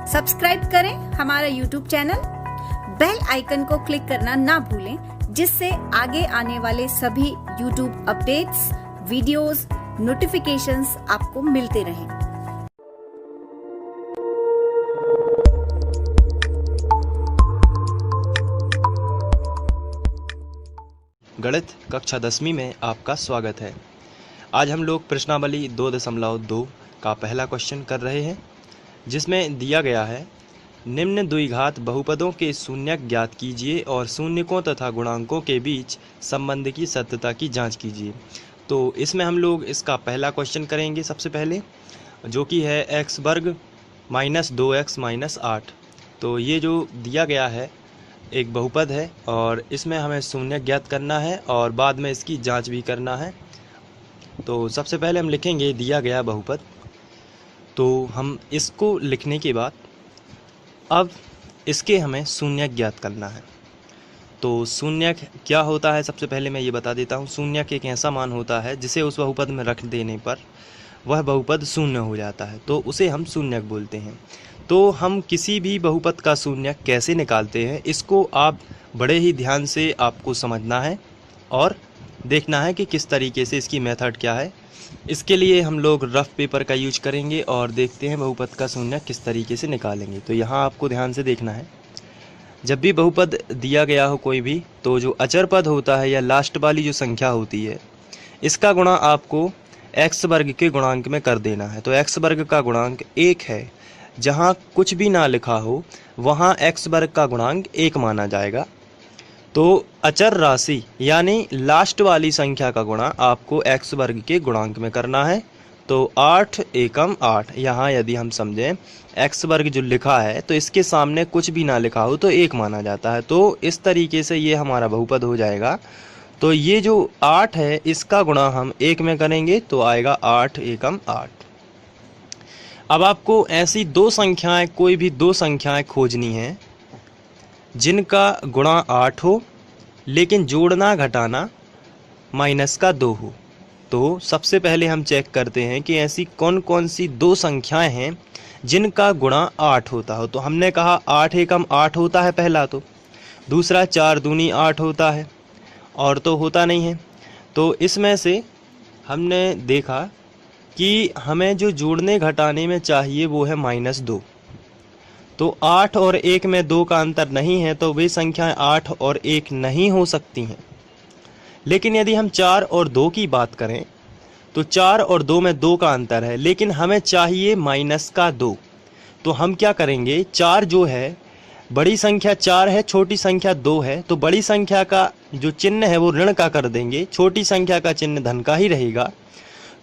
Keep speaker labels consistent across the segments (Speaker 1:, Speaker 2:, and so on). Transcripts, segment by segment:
Speaker 1: Subscribe करें हमारा YouTube channel, bell icon को क्लिक करना ना भूलें, जिससे आगे आने वाले सभी YouTube अपडेट्स, वीडियोस, नोटिफिकेशंस आपको मिलते रहें।
Speaker 2: गणित कक्षा 10वीं में आपका स्वागत है। आज हम लोग प्रश्नावली 2.2 का पहला क्वेश्चन कर रहे हैं, जिसमें दिया गया है निम्न द्विघात बहुपदों के शून्यक ज्ञात कीजिए और शून्यकों तथा गुणांकों के बीच संबंध की सत्यता की जांच कीजिए। तो इसमें हम लोग इसका पहला क्वेश्चन करेंगे सबसे पहले, जो कि है x वर्ग माइनस 2x माइनस 8। तो ये जो दिया गया है एक बहुपद है और इसमें हमें शून्य ज्ञात करना है और बाद में इसकी जांच भी करना है। तो सबसे पहले हम लिखेंगे दिया गया बहुपद। तो हम इसको लिखने के बाद अब इसके हमें शून्य ज्ञात करना है। तो शून्य क्या होता है सबसे पहले मैं ये बता देता हूँ। शून्य एक ऐसा मान होता है जिसे उस बहुपद में रख देने पर वह बहुपद शून्य हो जाता है, तो उसे हम शून्यक बोलते हैं। तो हम किसी भी बहुपद का शून्यक कैसे निकालते हैं, इसको आप बड़े ही ध्यान से आपको समझना है और देखना है कि किस तरीके से इसकी मेथड क्या है। इसके लिए हम लोग रफ पेपर का यूज करेंगे और देखते हैं बहुपद का शून्यक किस तरीके से निकालेंगे। तो यहाँ आपको ध्यान से देखना है, जब भी बहुपद दिया गया हो कोई भी, तो जो अचर पद होता है या लास्ट वाली जो संख्या होती है, इसका गुणा आपको x वर्ग के गुणांक में कर देना है। तो x वर्ग का गुणांक 1 है, जहाँ कुछ भी ना लिखा हो वहाँ x वर्ग का गुणांक 1 माना जाएगा। तो अचर राशि यानी लास्ट वाली संख्या का गुणा आपको x वर्ग के गुणांक में करना है। तो 8 एकम 8, यहाँ यदि हम समझें x वर्ग जो लिखा है तो इसके सामने कुछ भी ना लिखा हो तो 1 माना जाता है। तो इस तरीके से ये हमारा बहुपद हो जाएगा। तो ये जो 8 है इसका गुणा हम 1 में करेंगे तो आएगा 8 एकम 8। अब आपको ऐसी दो संख्याएं, कोई भी दो संख्याएं खोजनी हैं जिनका गुणा 8 हो लेकिन जोड़ना घटाना माइनस का 2 हो। तो सबसे पहले हम चेक करते हैं कि ऐसी कौन कौन सी दो संख्याएं हैं जिनका गुणा 8 होता हो। तो हमने कहा 8 एकम 8 होता है पहला, तो दूसरा 4 दूनी 8 होता है और तो होता नहीं है। तो इसमें से हमने देखा कि हमें जो जोड़ने घटाने में चाहिए वो है -2। तो 8 और 1 में 2 का अंतर नहीं है, तो वे संख्याएं 8 और 1 नहीं हो सकती हैं। लेकिन यदि हम 4 और 2 की बात करें तो 4 और 2 में 2 का अंतर है, लेकिन हमें चाहिए -2। तो हम क्या करेंगे, 4 जो है बड़ी संख्या 4 है, छोटी संख्या 2 है, तो बड़ी संख्या का जो चिन्ह है वो ऋण का कर देंगे, छोटी संख्या का चिन्ह धन का ही रहेगा।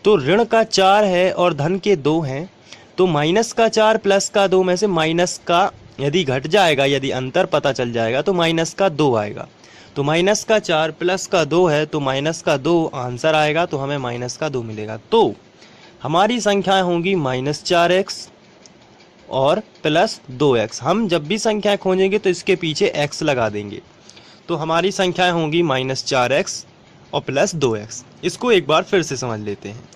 Speaker 2: तो ऋण का 4 है और धन के 2 हैं, तो माइनस का 4 प्लस का 2 में से माइनस का यदि घट जाएगा, यदि अंतर पता चल जाएगा तो माइनस का 2 आएगा। तो माइनस का 4 प्लस का 2 है तो माइनस का 2 आंसर आएगा, तो हमें माइनस का 2 मिलेगा। तो हमारी संख्याएं होंगी -4x और +2x। हम जब भी संख्याएं खोजेंगे तो इसके पीछे x लगा देंगे। तो हमारी संख्याएं होंगी -4x और +2x। इसको एक बार फिर से समझ लेते हैं।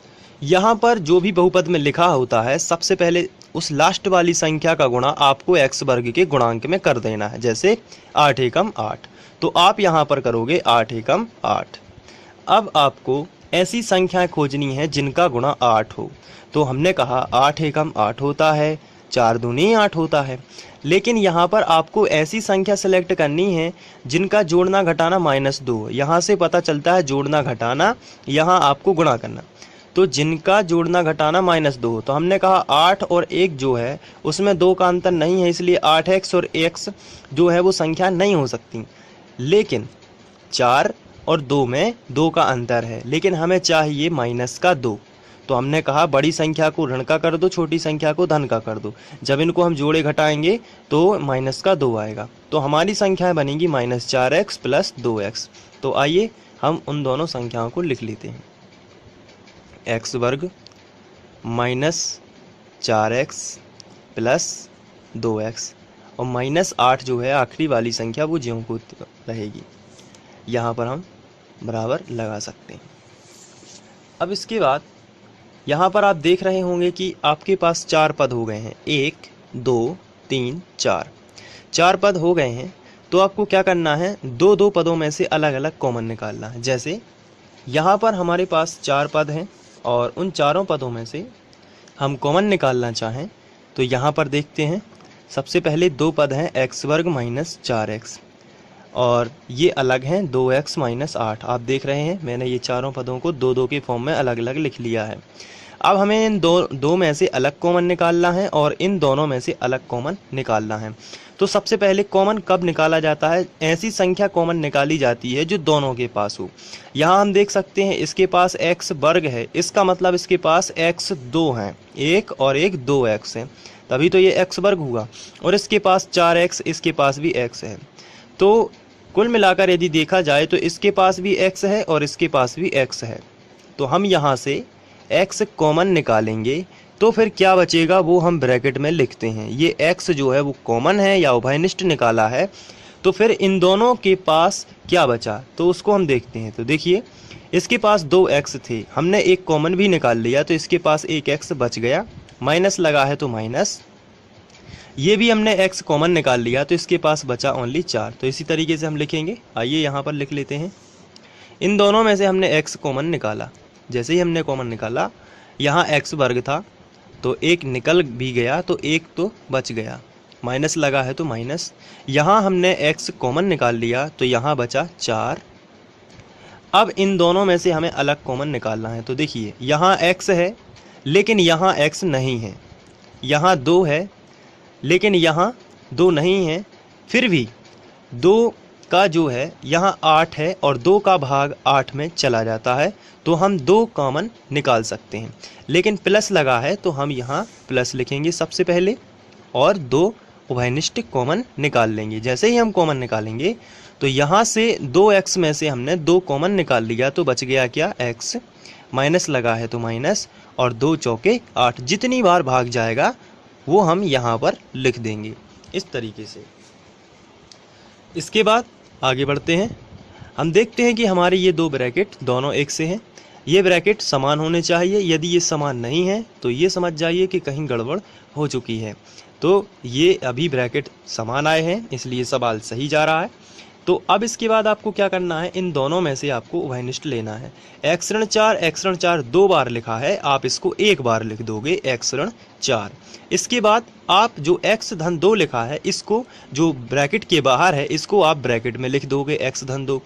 Speaker 2: यहाँ पर जो भी बहुपद में लिखा होता है, सबसे पहले उस लास्ट वाली संख्या का गुणा आपको x वर्ग के गुणांक में कर देना है। जैसे 8 एकम 8, तो आप यहाँ पर करोगे 8 एकम 8। अब आपको ऐसी संख्याएं खोजनी है जिनका गुणा 8 हो। तो हमने कहा 8 एकम 8 होता है, 4 दूनी 8 होता है। लेकिन यहाँ पर आपको ऐसी संख्या सेलेक्ट करनी है जिनका जोड़ना घटाना -2। यहाँ से पता चलता है जोड़ना घटाना, यहाँ आपको गुणा करना। तो जिनका जोड़ना घटाना -2, तो हमने कहा 8 और 1 जो है उसमें 2 का अंतर नहीं है, इसलिए 8x और x जो है वो संख्या नहीं हो सकती। लेकिन 4 और 2 में 2 का अंतर है, लेकिन हमें चाहिए -2। तो हमने कहा बड़ी संख्या को ऋण का कर दो, छोटी संख्या को धन का कर दो। जब इनको हम जोड़े घटाएंगे तो -2 आएगा। तो हमारी संख्याएं बनेंगी -4x + 2x। तो आइए हम उन दोनों संख्याओं को लिख लेते हैं। x वर्ग -4x + 2x और -8 जो है आखिरी वाली संख्या वो ज्यों को रहेगी। यहाँ पर हम बराबर लगा सकते हैं। अब इसके बाद यहाँ पर आप देख रहे होंगे कि आपके पास 4 पद हो गए हैं, 1 2 3 4 4 पद हो गए हैं। तो आपको क्या करना है, दो दो पदों में से अलग अलग कॉमन निकालना है। जैसे यहाँ पर हमारे पास 4 पद हैं और उन चारों पदों में से हम कॉमन निकालना चाहें तो यहाँ पर देखते हैं। सबसे पहले दो पद हैं x वर्ग माइनस 4x और ये अलग हैं 2x माइनस 8। आप देख रहे हैं मैंने ये चारों पदों को दो दो के फॉर्म में अलग अलग लिख लिया है। अब हमें इन दो में से अलग कॉमन निकालना है और इन दोनों में से अलग कॉमन निकालना है। तो सबसे पहले कॉमन कब निकाला जाता है, ऐसी संख्या कॉमन निकाली जाती है जो दोनों के पास हो। यहाँ हम देख सकते हैं इसके पास x वर्ग है, इसका मतलब इसके पास x 2 हैं, एक और एक 2x है, तभी तो ये x वर्ग हुआ। और इसके पास 4x, इसके पास भी x है। तो कुल मिलाकर यदि देखा जाए तो इसके पास भी x है और इसके पास भी x है। तो हम यहाँ से x कॉमन निकालेंगे तो फिर क्या बचेगा वो हम ब्रैकेट में लिखते हैं। ये x जो है वो कॉमन है या उभयनिष्ठ निकाला है, तो फिर इन दोनों के पास क्या बचा तो उसको हम देखते हैं। तो देखिए इसके पास 2x थे, हमने एक कॉमन भी निकाल लिया तो इसके पास एक x बच गया, माइनस लगा है तो माइनस, ये भी हमने x कॉमन निकाल लिया तो इसके पास बचा ओनली 4। तो इसी तरीके से हम लिखेंगे। आइए यहाँ पर लिख लेते हैं। इन दोनों में से हमने x कॉमन निकाला, जैसे ही हमने कॉमन निकाला यहाँ x वर्ग था तो एक निकल भी गया तो एक तो बच गया, माइनस लगा है तो माइनस। यहाँ हमने x कॉमन निकाल लिया तो यहाँ बचा 4। अब इन दोनों में से हमें अलग कॉमन निकालना है। तो देखिए यहाँ x है लेकिन यहाँ x नहीं है, यहाँ 2 है लेकिन यहाँ 2 नहीं है, फिर भी 2 का जो है यहाँ 8 है और 2 का भाग 8 में चला जाता है, तो हम 2 कॉमन निकाल सकते हैं। लेकिन प्लस लगा है तो हम यहाँ प्लस लिखेंगे सबसे पहले और 2 उभयनिष्ठ कॉमन निकाल लेंगे। जैसे ही हम कॉमन निकालेंगे तो यहाँ से 2x में से हमने 2 कॉमन निकाल लिया तो बच गया क्या x, माइनस लगा है तो माइनस, और 2 चौके 8, जितनी बार भाग जाएगा वो हम यहाँ पर लिख देंगे इस तरीके से। इसके बाद आगे बढ़ते हैं। हम देखते हैं कि हमारे ये दो ब्रैकेट दोनों एक से हैं, ये ब्रैकेट समान होने चाहिए। यदि ये समान नहीं है तो ये समझ जाइए कि कहीं गड़बड़ हो चुकी है। तो ये अभी ब्रैकेट समान आए हैं इसलिए सवाल सही जा रहा है। तो अब इसके बाद आपको क्या करना है, इन दोनों में से आपको उभयनिष्ठ लेना है। x ऋण 4 2 बार लिखा है, आप इसको एक बार लिख दोगे x ऋण 4। इसके बाद आप जो x धन 2 लिखा है इसको जो ब्रैकेट के बाहर है इसको आप ब्रैकेट में लिख दोगे x धन 2,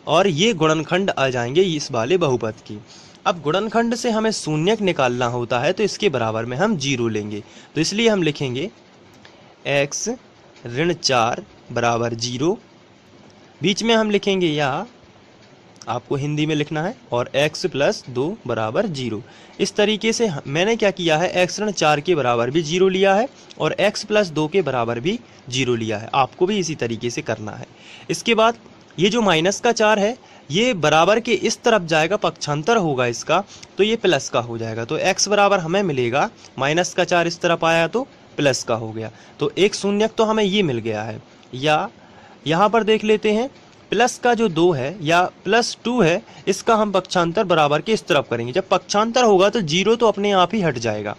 Speaker 2: और ये गुणनखंड आ जाएंगे इस वाले बहुपद की। अब गुणनखंड से हमें शून्यक निकालना होता है तो इसके बराबर में हम 0 लेंगे, तो इसलिए हम लिखेंगे x ऋण 4 बराबर 0, बीच में हम लिखेंगे या आपको हिंदी में लिखना है, और x प्लस 2 बराबर 0। इस तरीके से मैंने क्या किया है, x ऋण 4 के बराबर भी 0 लिया है और x प्लस 2 के बराबर भी 0 लिया है। आपको भी इसी तरीके से करना है। इसके बाद ये जो माइनस का 4 है ये बराबर के इस तरफ जाएगा, पक्षांतर होगा इसका, तो ये प्लस का हो जाएगा। तो x बराबर हमें मिलेगा, माइनस का 4 इस तरफ आया तो प्लस का हो गया, तो एक शून्यक तो हमें ये मिल गया है। या यहाँ पर देख लेते हैं प्लस का जो 2 है या प्लस 2 है इसका हम पक्षांतर बराबर के इस तरफ करेंगे। जब पक्षांतर होगा तो 0 तो अपने आप ही हट जाएगा,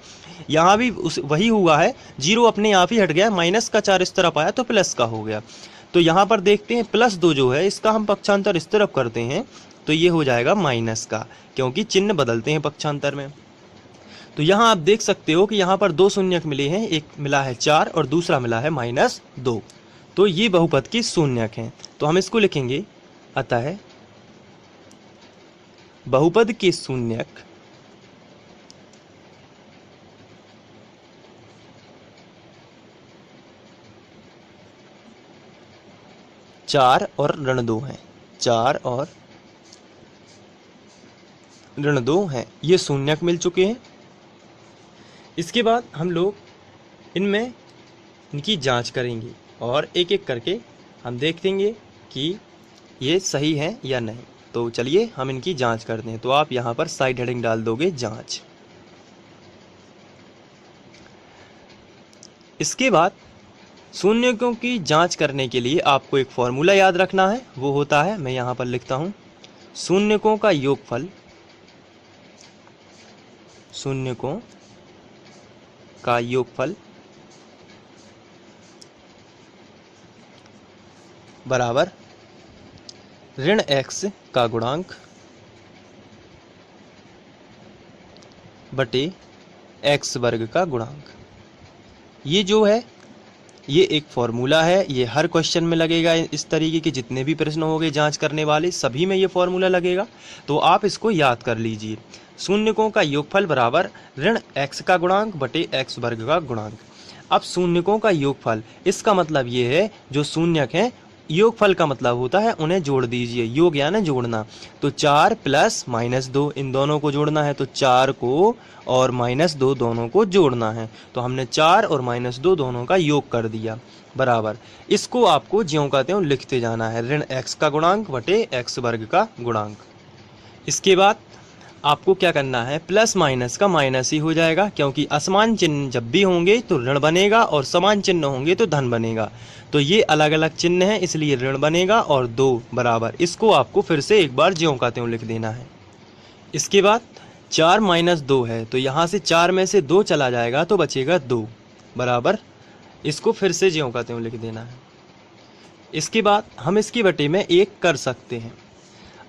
Speaker 2: यहाँ भी वही हुआ है, 0 अपने आप ही हट गया, माइनस का 4 इस तरफ आया तो प्लस का हो गया। तो यहाँ पर देखते हैं प्लस 2 जो है इसका हम पक्षांतर इस तरफ करते हैं तो ये हो जाएगा माइनस का, क्योंकि चिन्ह बदलते हैं पक्षांतर में। तो यहाँ आप देख सकते हो कि यहाँ पर 2 शून्यक मिले हैं, एक मिला है 4 और दूसरा मिला है -2, तो ये बहुपद की शून्यक हैं। तो हम इसको लिखेंगे, अतः बहुपद के शून्यक चार और ऋण 2 हैं, 4 और ऋण 2 हैं, ये शून्यक मिल चुके हैं। इसके बाद हम लोग इनमें इनकी जांच करेंगे और एक एक करके हम देखेंगे कि ये सही है या नहीं। तो चलिए हम इनकी जांच करते हैं। तो आप यहाँ पर साइड हेडिंग डाल दोगे जांच। इसके बाद शून्यकों की जांच करने के लिए आपको एक फॉर्मूला याद रखना है, वो होता है, मैं यहाँ पर लिखता हूँ, शून्यकों का योगफल, शून्यकों का योगफल बराबर ऋण x का गुणांक बटे x वर्ग का गुणांक। ये जो है ये एक फॉर्मूला है, ये हर क्वेश्चन में लगेगा। इस तरीके के जितने भी प्रश्न होंगे जांच करने वाले सभी में ये फॉर्मूला लगेगा, तो आप इसको याद कर लीजिए। शून्यकों का योगफल बराबर ऋण x का गुणांक बटे x वर्ग का गुणांक। अब शून्यकों का योगफल, इसका मतलब ये है जो शून्यक हैं, योगफल का मतलब होता है उन्हें जोड़ दीजिए, योग यानी जोड़ना। तो 4 प्लस -2 इन दोनों को जोड़ना है, तो 4 को और -2 दोनों को जोड़ना है। तो हमने 4 और -2 दोनों का योग कर दिया, बराबर इसको आपको ज्यों का त्यों लिखते जाना है, ऋण x का गुणांक बटे x वर्ग का गुणांक। इसके बाद आपको क्या करना है, प्लस माइनस का माइनस ही हो जाएगा, क्योंकि असमान चिन्ह जब भी होंगे तो ऋण बनेगा और समान चिन्ह होंगे तो धन बनेगा। तो ये अलग अलग चिन्ह हैं इसलिए ऋण बनेगा और 2 बराबर, इसको आपको फिर से एक बार ज्यों का त्यों लिख देना है। इसके बाद 4 - 2 है, तो यहाँ से 4 में से 2 चला जाएगा तो बचेगा 2 बराबर, इसको फिर से ज्यों का त्यों लिख देना है। इसके बाद हम इसकी बटे में 1 कर सकते हैं।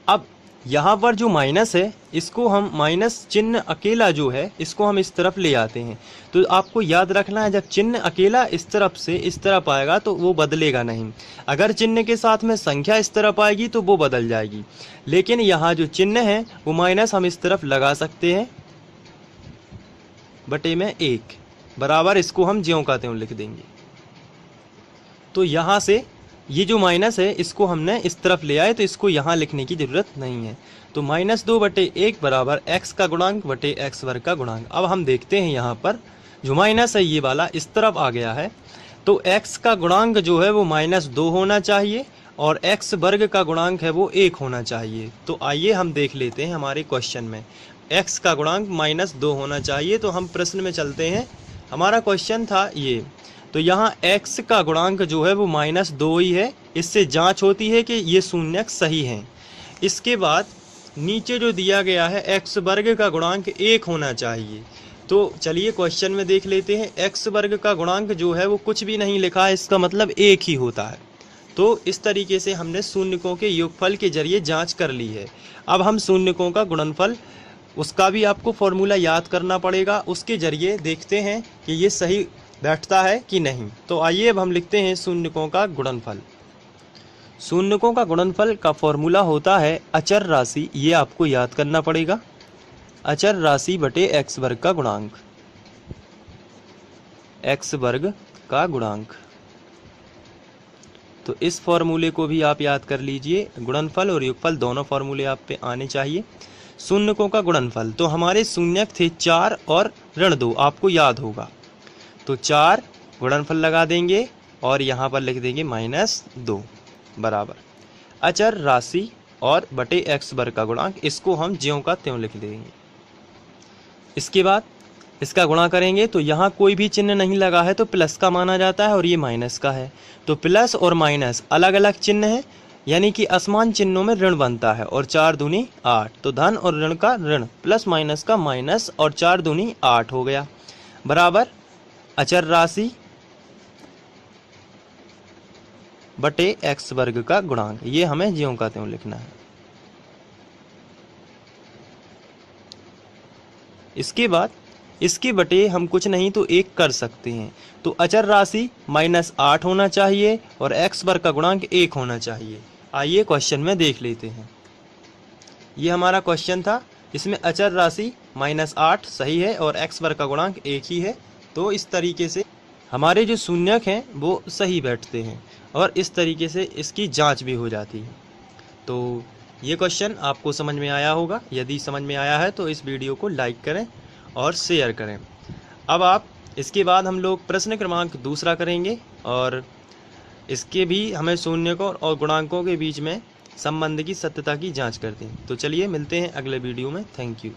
Speaker 2: अब यहाँ पर जो माइनस है इसको हम माइनस चिन्ह अकेला जो है इसको हम इस तरफ ले आते हैं। तो आपको याद रखना है जब चिन्ह अकेला इस तरफ से इस तरफ आएगा तो वो बदलेगा नहीं, अगर चिन्ह के साथ में संख्या इस तरफ आएगी तो वो बदल जाएगी। लेकिन यहाँ जो चिन्ह है वो माइनस हम इस तरफ लगा सकते हैं, बटे में 1 बराबर, इसको हम ज्यों का त्यों लिख देंगे। तो यहाँ से ये जो माइनस है इसको हमने इस तरफ ले आए तो इसको यहाँ लिखने की ज़रूरत नहीं है। तो -2 बटे 1 बराबर x का गुणांक बटे x वर्ग का गुणांक। अब हम देखते हैं यहाँ पर जो माइनस है ये वाला इस तरफ आ गया है, तो x का गुणांक जो है वो -2 होना चाहिए और x वर्ग का गुणांक है वो 1 होना चाहिए। तो आइए हम देख लेते हैं हमारे क्वेश्चन में x का गुणांक -2 होना चाहिए। तो हम प्रश्न में चलते हैं, हमारा क्वेश्चन था ये, तो यहाँ x का गुणांक जो है वो -2 ही है, इससे जांच होती है कि ये शून्यक सही हैं। इसके बाद नीचे जो दिया गया है x वर्ग का गुणांक 1 होना चाहिए। तो चलिए क्वेश्चन में देख लेते हैं, x वर्ग का गुणांक जो है वो कुछ भी नहीं लिखा है, इसका मतलब 1 ही होता है। तो इस तरीके से हमने शून्यकों के योगफल के जरिए जाँच कर ली है। अब हम शून्यकों का गुणनफल, उसका भी आपको फॉर्मूला याद करना पड़ेगा, उसके जरिए देखते हैं कि ये सही बैठता है कि नहीं। तो आइए अब हम लिखते हैं शून्यकों का गुणनफल। शून्यकों का गुणनफल का फॉर्मूला होता है अचर राशि, ये आपको याद करना पड़ेगा, अचर राशि बटे x वर्ग का गुणांक, x वर्ग का गुणांक। तो इस फॉर्मूले को भी आप याद कर लीजिए, गुणनफल और योगफल दोनों फॉर्मूले आप पे आने चाहिए। शून्यकों का गुणनफल, तो हमारे शून्यक थे 4 और ऋण 2, आपको याद होगा। तो 4 गुणनफल लगा देंगे और यहाँ पर लिख देंगे -2 बराबर अचर राशि और बटे x वर्ग का गुणांक, इसको हम ज्यों का त्यों लिख देंगे। इसके बाद इसका गुणा करेंगे तो यहाँ कोई भी चिन्ह नहीं लगा है तो प्लस का माना जाता है और ये माइनस का है। तो प्लस और माइनस अलग अलग चिन्ह है, यानी कि असमान चिन्हों में ऋण बनता है। और 4 दूनी 8, तो धन और ऋण का ऋण, प्लस माइनस का माइनस, और 4 दूनी 8 हो गया बराबर अचर राशि बटे x वर्ग का गुणांक। ये हमें ज्यों का त्यों लिखना है। इसके बाद इसके बटे हम कुछ नहीं तो 1 कर सकते हैं। तो अचर राशि -8 होना चाहिए और x वर्ग का गुणांक 1 होना चाहिए। आइए क्वेश्चन में देख लेते हैं। ये हमारा क्वेश्चन था, इसमें अचर राशि -8 सही है और x वर्ग का गुणांक 1 ही है। तो इस तरीके से हमारे जो शून्यक हैं वो सही बैठते हैं और इस तरीके से इसकी जांच भी हो जाती है। तो ये क्वेश्चन आपको समझ में आया होगा। यदि समझ में आया है तो इस वीडियो को लाइक करें और शेयर करें। अब आप इसके बाद हम लोग प्रश्न क्रमांक 2 करेंगे और इसके भी हमें शून्यकों और गुणांकों के बीच में संबंध की सत्यता की जांच करते हैं। तो चलिए मिलते हैं अगले वीडियो में। Thank you.